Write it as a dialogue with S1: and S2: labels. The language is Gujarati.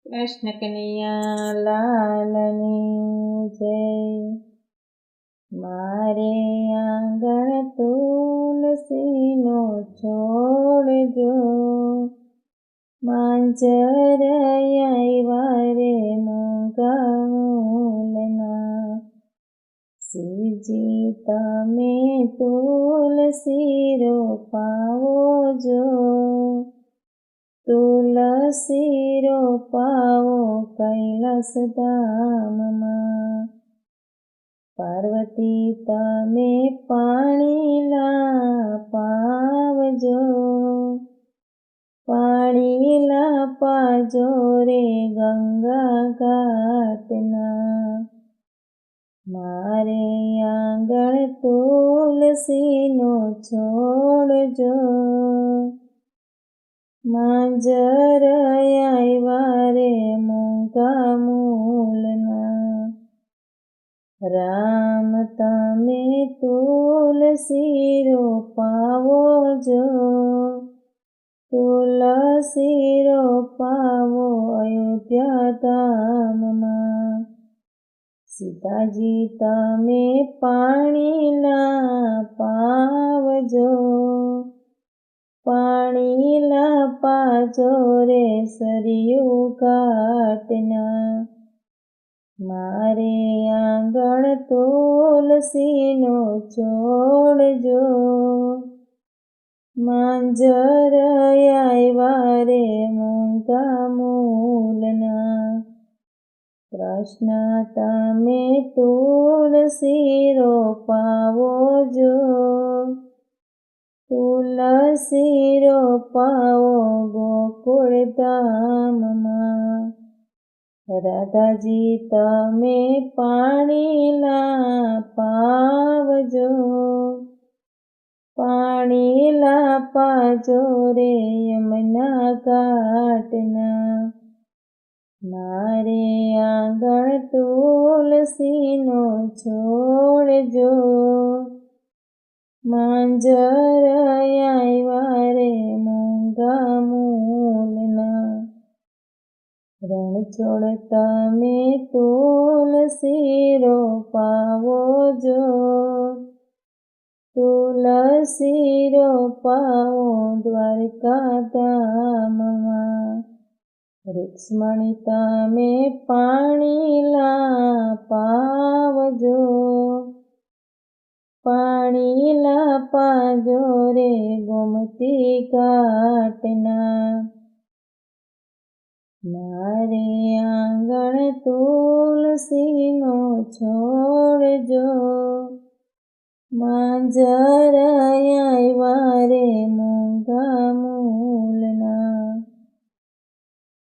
S1: કૃષ્ણ કનૈયા લાલની જય। મારે આંગણ તુલસીનો છોડ જો, માંજર આવ્યા રે મોંઘા મૂલના। શિવજી તમે તુલસી રોપાવો જો, તુલસી રોપાવો કૈલાસ ધામમાં। પાર્વતી તમે પાણીલા પાવજો, પાણીલા પાજો રે ગંગા ઘાટના। મારે આંગણ તુલસીનો છોડ જો, માંજર આવ્યા રે મોંઘા મૂલના। રામ તમે તુલસી રોપાવો જો, તુલસી રોપાવો અયોધ્યા ધામમાં। સીતાજી તમે પાણીલા પાવજો, પાણીલા પાજો રે સરયુ ઘાટના। મારે આંગણ તુલસીનો છોડ જો, માંજર આવ્યા રે મોંઘા મૂલના। કૃષ્ણ તમે તુલસી રોપાવો જો, તુલસી રોપાવો ગોકુળ ધામમાં। રાધાજી તમે પાણીલા પાવજો, પાણીલા પાજો રે યમુના ઘાટના। મારે આંગણ તુલસીનો છોડ જો, માંજર આવ્યા રે મોંઘા મૂલના। રણછોડ તમે તુલસી રોપાવો જો, તુલસી રોપાવો દ્વારકા ધામમાં। રૂક્ષ્મણી તમે પાણીલા પાવજો, પાણીલા પાજો રે ગોમતી ઘાટના। મારે આંગણ તુલસીનો છોડ જો, માંજર આવ્યા રે